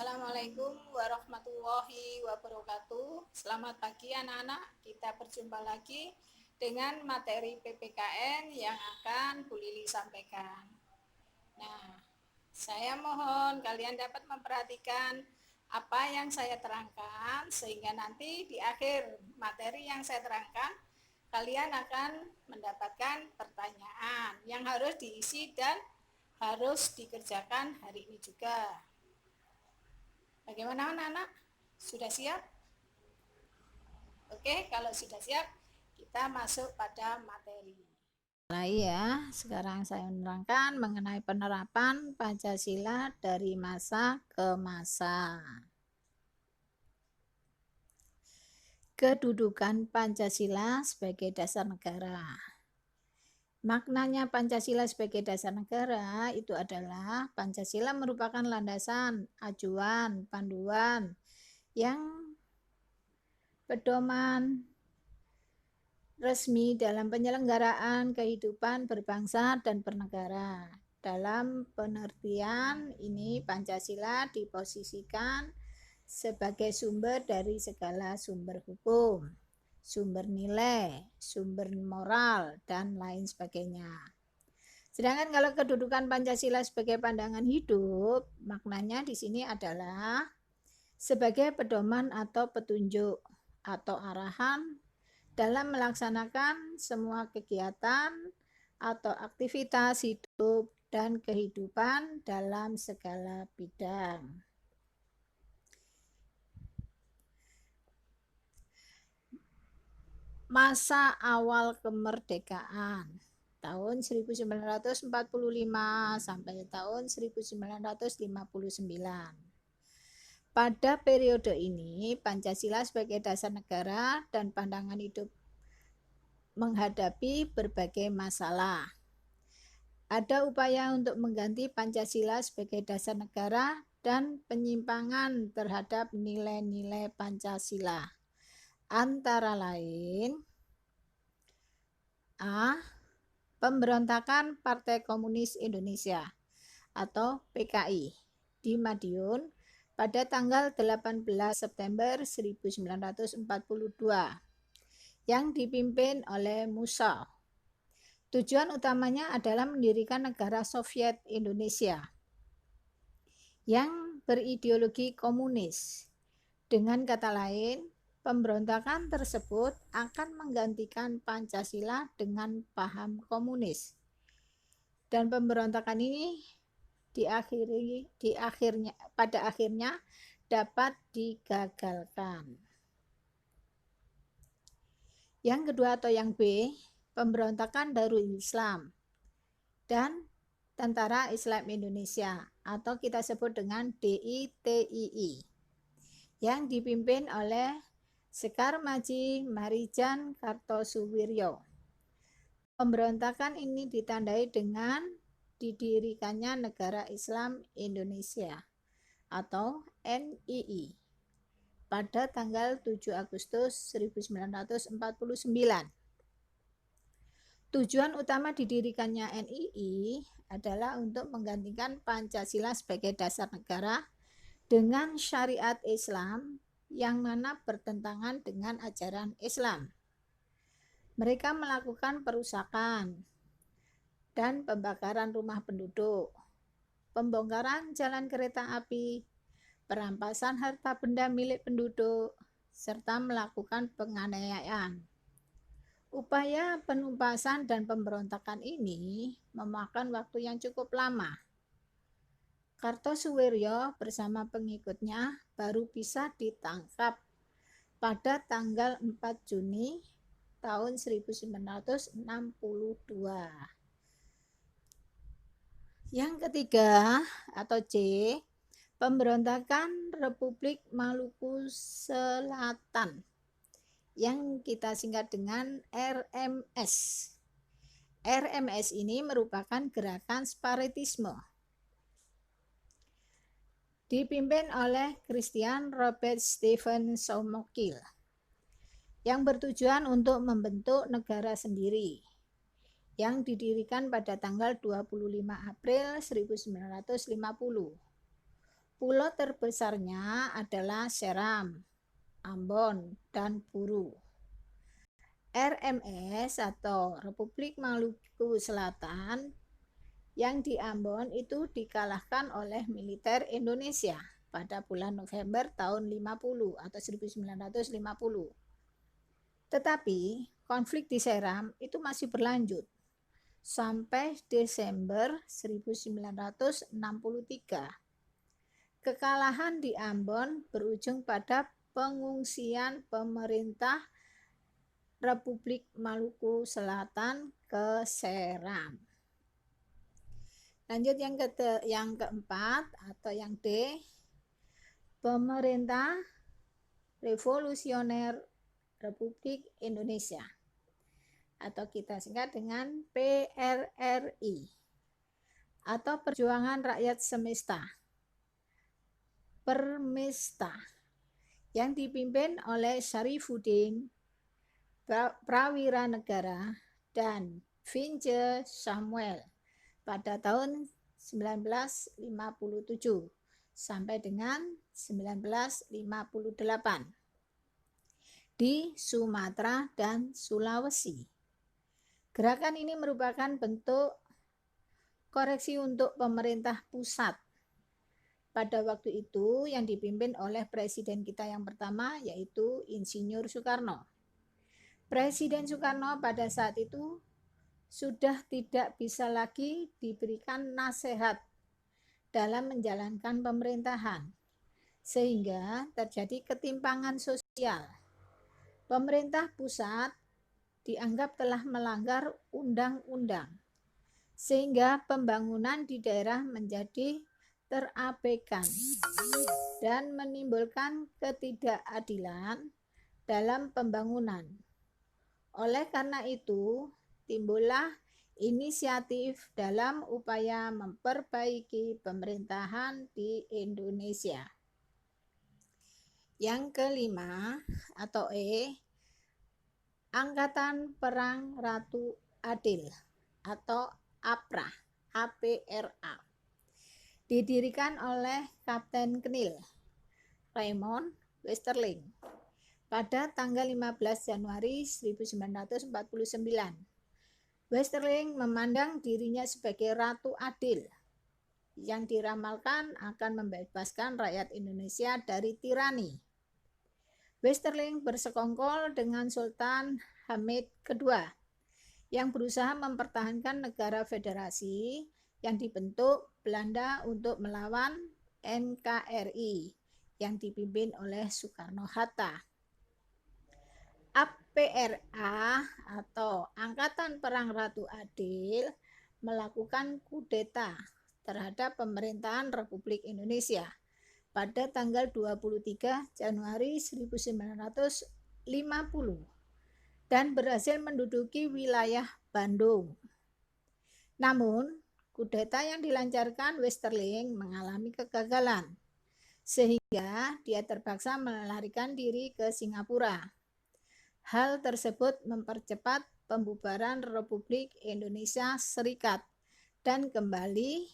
Assalamualaikum warahmatullahi wabarakatuh. Selamat pagi anak-anak. Kita berjumpa lagi dengan materi PPKN yang akan Bu Lili sampaikan. Nah, saya mohon kalian dapat memperhatikan apa yang saya terangkan sehingga nanti di akhir materi yang saya terangkan kalian akan mendapatkan pertanyaan yang harus diisi dan harus dikerjakan hari ini juga. Bagaimana anak-anak? Sudah siap? Oke, kalau sudah siap, kita masuk pada materi. Sekarang saya menerangkan mengenai penerapan Pancasila dari masa ke masa. Kedudukan Pancasila sebagai dasar negara. Maknanya Pancasila sebagai dasar negara itu adalah Pancasila merupakan landasan, acuan, panduan yang pedoman resmi dalam penyelenggaraan kehidupan berbangsa dan bernegara. Dalam pengertian ini Pancasila diposisikan sebagai sumber dari segala sumber hukum, sumber nilai, sumber moral, dan lain sebagainya. Sedangkan kalau kedudukan Pancasila sebagai pandangan hidup, maknanya di sini adalah sebagai pedoman atau petunjuk atau arahan dalam melaksanakan semua kegiatan atau aktivitas hidup dan kehidupan dalam segala bidang. Masa awal kemerdekaan tahun 1945 sampai tahun 1959. Pada periode ini, Pancasila sebagai dasar negara dan pandangan hidup menghadapi berbagai masalah. Ada upaya untuk mengganti Pancasila sebagai dasar negara dan penyimpangan terhadap nilai-nilai Pancasila. Antara lain, A. Pemberontakan Partai Komunis Indonesia atau PKI di Madiun pada tanggal 18 September 1942 yang dipimpin oleh Musa. Tujuan utamanya adalah mendirikan negara Soviet Indonesia yang berideologi komunis. Dengan kata lain, pemberontakan tersebut akan menggantikan Pancasila dengan paham komunis. Dan pemberontakan ini pada akhirnya dapat digagalkan. Yang kedua atau yang B, pemberontakan Darul Islam dan Tentara Islam Indonesia atau kita sebut dengan DITII yang dipimpin oleh Sekar Maji Marijan Kartosuwiryo. Pemberontakan ini ditandai dengan didirikannya Negara Islam Indonesia atau NII pada tanggal 7 Agustus 1949. Tujuan utama didirikannya NII adalah untuk menggantikan Pancasila sebagai dasar negara dengan syariat Islam yang mana bertentangan dengan ajaran Islam. Mereka melakukan perusakan dan pembakaran rumah penduduk, pembongkaran jalan kereta api, perampasan harta benda milik penduduk, serta melakukan penganiayaan. Upaya penumpasan dan pemberontakan ini memakan waktu yang cukup lama. Kartosuwiryo bersama pengikutnya baru bisa ditangkap pada tanggal 4 Juni tahun 1962. Yang ketiga atau C, pemberontakan Republik Maluku Selatan yang kita singkat dengan RMS. RMS ini merupakan gerakan separatisme dipimpin oleh Christian Robert Stephen Soumokil yang bertujuan untuk membentuk negara sendiri yang didirikan pada tanggal 25 April 1950. Pulau terbesarnya adalah Seram, Ambon, dan Buru. RMS atau Republik Maluku Selatan yang di Ambon itu dikalahkan oleh militer Indonesia pada bulan November tahun 50 atau 1950. Tetapi konflik di Seram itu masih berlanjut sampai Desember 1963. Kekalahan di Ambon berujung pada pengungsian pemerintah Republik Maluku Selatan ke Seram. Lanjut yang keempat atau yang D, Pemerintah Revolusioner Republik Indonesia atau kita singkat dengan PRRI atau Perjuangan Rakyat Semesta, Permesta, yang dipimpin oleh Syarifuddin Prawiranegara dan Vince Samuel pada tahun 1957 sampai dengan 1958 di Sumatera dan Sulawesi. Gerakan ini merupakan bentuk koreksi untuk pemerintah pusat pada waktu itu yang dipimpin oleh presiden kita yang pertama, yaitu Insinyur Soekarno. Presiden Soekarno pada saat itu sudah tidak bisa lagi diberikan nasihat dalam menjalankan pemerintahan, sehingga terjadi ketimpangan sosial. Pemerintah pusat dianggap telah melanggar undang-undang, sehingga pembangunan di daerah menjadi terabaikan dan menimbulkan ketidakadilan dalam pembangunan. Oleh karena itu, timbullah inisiatif dalam upaya memperbaiki pemerintahan di Indonesia. Yang kelima atau E, Angkatan Perang Ratu Adil atau APRA, APRA. Didirikan oleh Kapten Knil Raymond Westerling pada tanggal 15 Januari 1949. Westerling memandang dirinya sebagai Ratu Adil yang diramalkan akan membebaskan rakyat Indonesia dari tirani. Westerling bersekongkol dengan Sultan Hamid II yang berusaha mempertahankan negara federasi yang dibentuk Belanda untuk melawan NKRI yang dipimpin oleh Soekarno-Hatta. APRA atau Angkatan Perang Ratu Adil melakukan kudeta terhadap pemerintahan Republik Indonesia pada tanggal 23 Januari 1950 dan berhasil menduduki wilayah Bandung. Namun, kudeta yang dilancarkan Westerling mengalami kegagalan, sehingga dia terpaksa melarikan diri ke Singapura. Hal tersebut mempercepat pembubaran Republik Indonesia Serikat dan kembali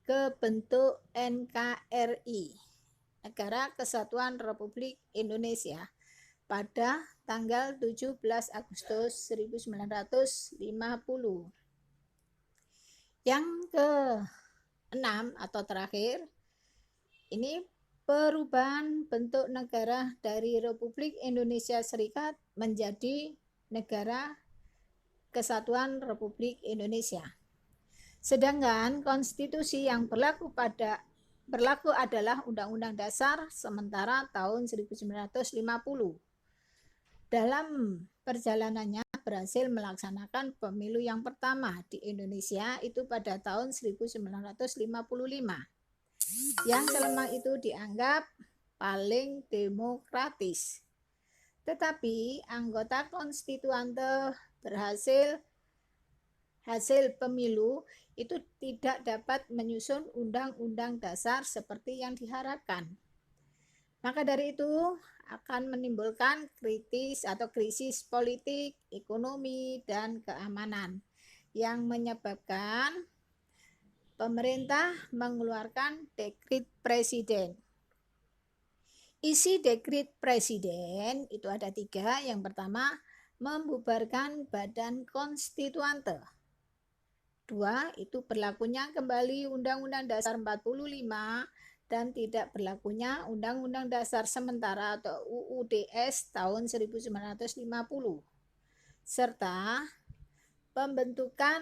ke bentuk NKRI, Negara Kesatuan Republik Indonesia, pada tanggal 17 Agustus 1950. Yang ke-6 atau terakhir, ini perubahan bentuk negara dari Republik Indonesia Serikat menjadi Negara Kesatuan Republik Indonesia. Sedangkan konstitusi yang berlaku adalah Undang-Undang Dasar sementara tahun 1950. Dalam perjalanannya berhasil melaksanakan pemilu yang pertama di Indonesia itu pada tahun 1955. Yang selama itu dianggap paling demokratis. Tetapi anggota konstituante hasil pemilu itu tidak dapat menyusun undang-undang dasar seperti yang diharapkan. Maka dari itu akan menimbulkan krisis politik, ekonomi, dan keamanan yang menyebabkan pemerintah mengeluarkan dekret presiden. Isi dekret presiden itu ada 3. Yang pertama, membubarkan Badan Konstituante. 2. Itu berlakunya kembali Undang-Undang Dasar 45 dan tidak berlakunya Undang-Undang Dasar Sementara atau UUDS tahun 1950. Serta pembentukan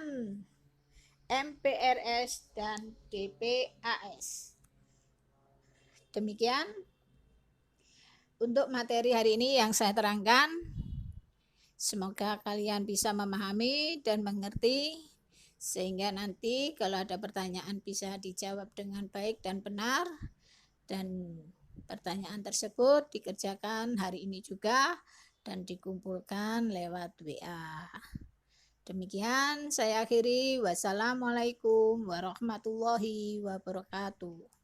MPRS dan DPAS. Demikian untuk materi hari ini yang saya terangkan. Semoga kalian bisa memahami dan mengerti, sehingga nanti kalau ada pertanyaan bisa dijawab dengan baik dan benar, dan pertanyaan tersebut dikerjakan hari ini juga dan dikumpulkan lewat WA. Demikian saya akhiri. Wassalamualaikum warahmatullahi wabarakatuh.